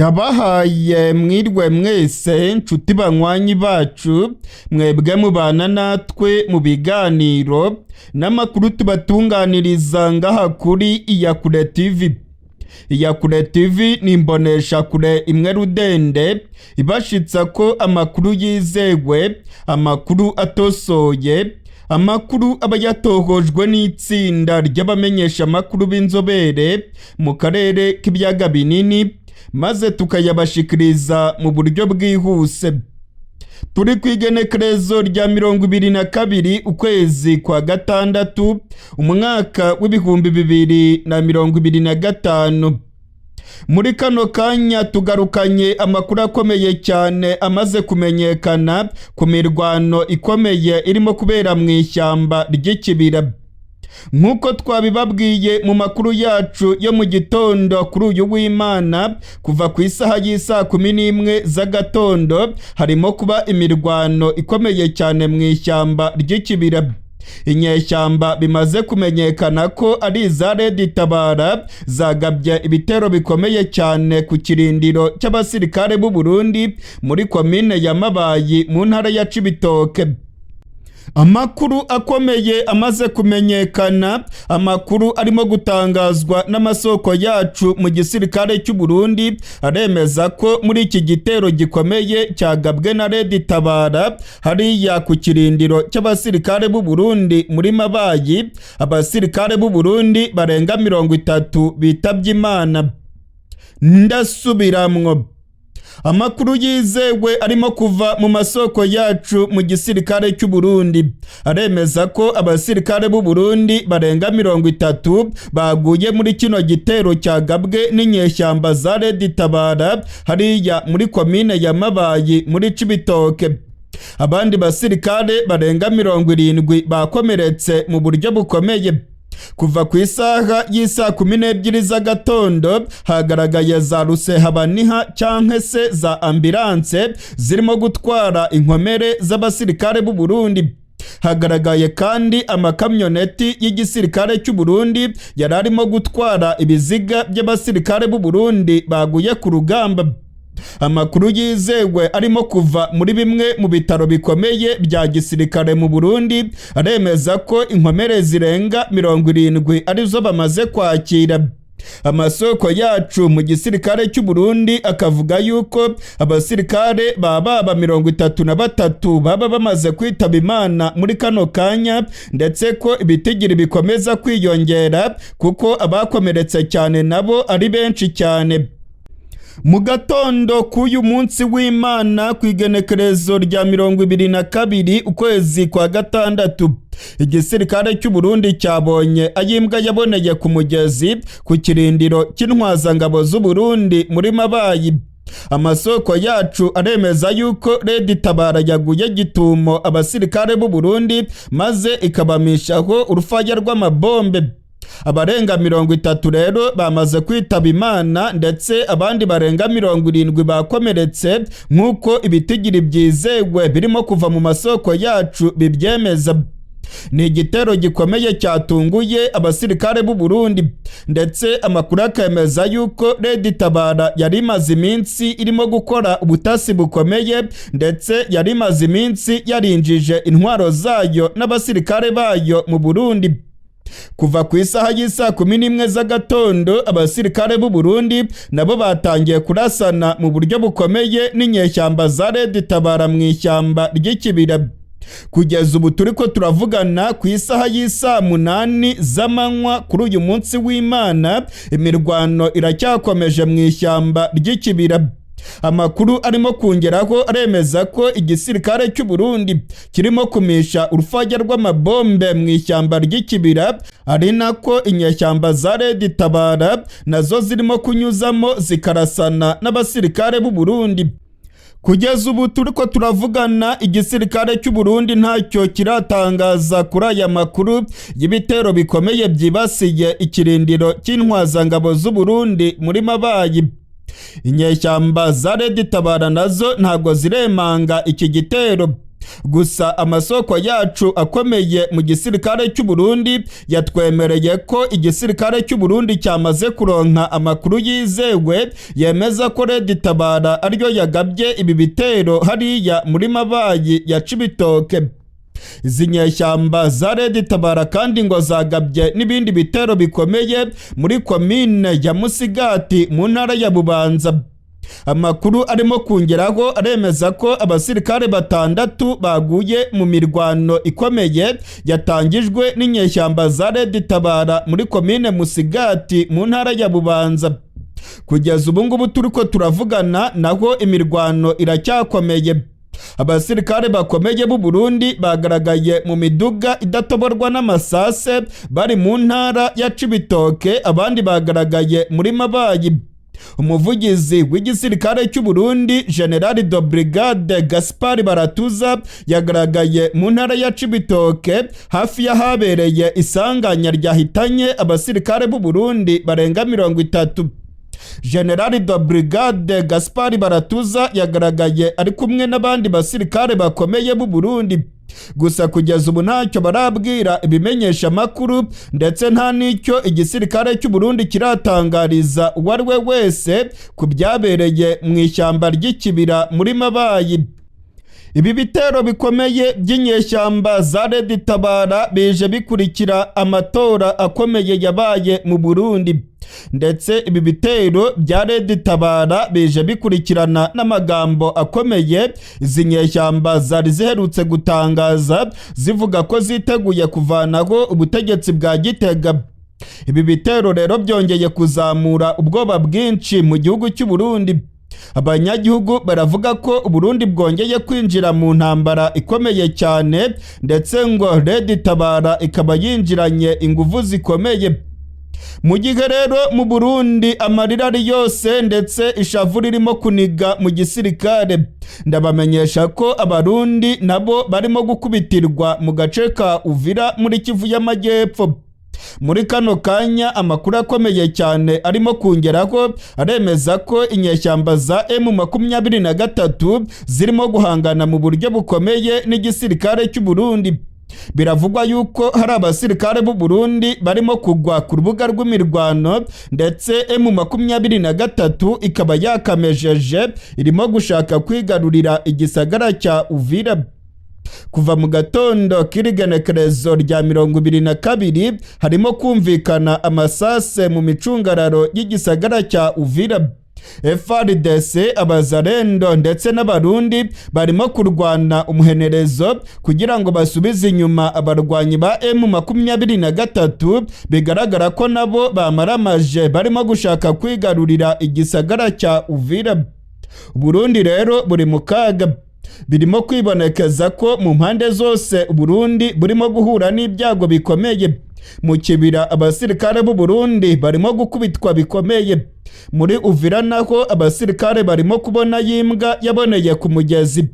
Ndabahaye mwirwe mwese nshuti banywanyi bacu mwebwe mubana natwe mu biganiro n'amakuru tubatunganiriza ngaha kuri Iyakure TV. Iyakure TV ni imbonesha kure imwe rudende ibashitsa ko amakuru yizewe, amakuru atosoye, amakuru aba yatohojwe n'itsinda ry'abamenyesha amakuru b'inzobere mu karere k'ibiyaga binini, maze tukayabashikiriza mu buryo bwihuse. Turi kwigenekerezo rya 22 ukwezi kwa gatandatu umwaka w'ibihumbi 2025. Muri kano kanya tugarukanye amakuru akomeye cyane amaze kumenyekana ku mirwano ikomeye irimo kubera mu ishyamba ry'Ikibira. Nkuko twabibabwiye mu makuru yacu yo mu gitondo kuri uyu w'Imana, kuva ku isaha y'isa 11 z'agatondo harimo kuba imirwano ikomeye cyane mu ishyamba ry'Ikibira. Inyeshyamba bimaze kumenyekana ko ari iza Red-Tabara zagabye ibitero bikomeye cyane ku kirindiro cy'abasirikare b'u Burundi muri komine ya Mabayi mu ntara ya Cibitoke. Amakuru akomeye amaze kumenyekana, amakuru arimo gutangazwa n'amasoko yacu mu gisirikare cy'u Burundi aremeza ko muri iki gitero gikomeye cyagabwe na Red-Tabara hariya ku kirindiro cy'abasirikare b'u Burundi muri Mabayi, abasirikare b'u Burundi barenga 30 bitabye Imana. Ndasubiramwo, amakuru yizewe arimo kuva mu masoko yacu mu gisirikare cy'u Burundi aremeza ko abasirikare b'u Burundi barenga 30 baguye muri kino gitero cyagabwe n'inyeshyamba za Red-Tabara hariya muri komine ya Mabayi muri Cibitoke. Abandi basirikare barenga 70 bakomeretse mu buryo bukomeye. Kuva ku isaha y'isa 12 z'agatondo hagaragaye za rusehabaniha cyanke se za ambulance zirimo gutwara inkomere z'abasirikare b'u Burundi. Hagaragaye kandi amakamyoneti y'igisirikare cy'u Burundi yararimo gutwara ibiziga by'abasirikare b'u Burundi baguye ku rugamba. Amakuru yizewe arimo kuva muri bimwe mu bitaro bikomeye bya gisirikare mu Burundi aremeza ko inkomere zirenga 70 arizo bamaze kwakira. Amasoko yacu mu gisirikare cy'u Burundi akavuga yuko abasirikare baba 33 baba bamaze kwitaba Imana muri kano kanya, ndetse ko ibitigiri bikomeza kwiyongera kuko abakomeretse cyane nabo ari benshi cyane. Mu gatondo k'uyu munsi w'Imana ku igenekerezo rya 22 ukwezi kwa gatandatu, igisirikare cy'u Burundi cyabonye ayimbwa yaboneye ku mugezi ku kirindiro cy'intwazangabo z'u Burundi muri Mabayi. Amasoko yacu aremeza yuko Red-Tabara yaguye gitumo abasirikare b'u Burundi maze ikabamishaho urufaya rw'amabombe. Abarenga 30 rero bamaze kwitaba Imana, ndetse abandi barenga 70 bakomeretse nk'uko ibitigiri byizewe birimo kuva mu masoko yacu bibyemeza. Ni igitero gikomeye cyatunguye abasirikare b'u Burundi, ndetse amakuru akemeza yuko Red-Tabara yari imaze iminsi irimo gukora ubutasi bukomeye, ndetse yari imaze iminsi yarinjije intwaro zayo n'abasirikare bayo mu Burundi. Kuva ku isaha y'isa 11 z'agatondo abasirikare b'u Burundi nabo batangiye kurasana mu buryo bukomeye n'inyeshyamba za Red-Tabara mu ishyamba ry'Ikibira. Kugeza ubu turiko turavugana ku isaha y'isa 8 z'amanywa kuri uyu munsi w'Imana, imirwano iracyakomeje mu ishyamba ry'Ikibira. Amakuru arimo kongeraho aremeza ko igisirikare cy'u Burundi kirimo kumisha urufaya rw'amabombe mu ishyamba ry'Ikibira, ari nako inyeshyamba za Red-Tabara nazo zirimo kunyuzamo zikarasana n'abasirikare b'u Burundi. Kugeza ubu turiko turavugana igisirikare cy'u Burundi ntacyo kiratangaza kuri aya makuru y'ibitero bikomeye byibasiye ikirindiro cy'intwazangabo z'u Burundi muri Mabayi. Inyeshyamba za Red-Tabara nazo ntago ziremanga iki gitero. Gusa amasoko yacu akomeye mu gisirikare cy'u Burundi yatwemereye ko igisirikare cy'u Burundi cyamaze kuronka amakuru yizewe yemeza ko Red-Tabara aryo yagabye ibi bitero hariya muri Mabayi ya Cibitoke. Izi nyeshyamba za Red-Tabara kandi ngo zagabye n'ibindi bitero bikomeye muri komine ya Musigati mu ntara ya Bubanza. Amakuru arimo kongeraho aremeza ko abasirikare 6 baguye mu mirwano ikomeye yatangijwe n'inyeshyamba za Red-Tabara muri komine Musigati mu ntara ya Bubanza. Kugeza ubu ngubu turiko turavugana naho imirwano iracyakomeye. Abasirikare bakomeye b'u Burundi bagaragaye mu miduga idatoborwa n'amasase bari mu ntara ya Cibitoke, abandi bagaragaye muri Mabayi. Umuvugizi w'igisirikare cy'u Burundi General de Brigade Gaspard Baratuza yagaragaye mu ntara ya Cibitoke hafi y'ahabereye isanganya ryahitanye abasirikare b'u Burundi barenga 30. General de Brigade Gaspard Baratuza yagaragaye ari kumwe n'abandi basirikare bakomeye b'u Burundi. Gusa kugeza ubu ntacyo barabwira ibimenyesha makuru ndetse nta n'icyo igisirikare cy'u Burundi kiratangariza uwo ari we wese ku byabereye mu ishyamba ry'Ikibira muri Mabayi. Ibi bitero bikomeye by'inyeshyamba za Red-Tabara bije bikurikira amatora akomeye yabaye mu Burundi. Ndetse ibi bitero bya Red-Tabara bije bikurikirana n'amagambo akomeye izi nyeshyamba zari ziherutse gutangaza zivuga ko ziteguye kuvanaho ubutegetsi bwa Gitega. Ibi bitero rero byongeye kuzamura ubwoba bwinshi mu gihugu cy'u Burundi. Abanyagihugu baravuga ko Burundi bwongeye kwinjira mu ntambara ikomeye cyane, ndetse ngo Red-Tabara ikaba yinjiranye ingufu zikomeye. Mu gihe rero mu Burundi amarira ari yose ndetse ishavu ririmo kuniga mu gisirikare, ndabamenyesha ko Abarundi nabo barimo gukubitirwa mu gace ka Uvira muri Kivu y'Amajyepfo. Muri kano kanya amakuru akomeye cyane arimo kongeraho aremeza ko inyeshyamba za M23 zirimo guhangana mu buryo bukomeye n'igisirikare cy'u Burundi. Biravugwa yuko hari abasirikare b'u Burundi barimo kugwa ku rubuga rw'imirwano, ndetse M23 ikaba yakamejeje irimo gushaka kwigarurira igisagara cya Uvira. Kuva mu gatondo k'irigenekerezo rya 22 harimo kumvikana amasase mu micungararo y'igisagara cya Uvira. FARDC, Abazarendo ndetse n'Abarundi barimo kurwana umuhenerezo kugira ngo basubize inyuma abarwanyi ba M23 bigaragara ko nabo bamaramaje barimo gushaka kwigarurira igisagara cya Uvira. Burundi rero buri mu kaga. Birimo kwibonekeza ko mu mpande zose Burundi burimo guhura n'ibyago bikomeye. Mu Kibira abasirikare b'u Burundi barimo gukubitwa bikomeye. Muri Uvira naho abasirikare barimo kubona yimbwa yaboneye ku mugezi.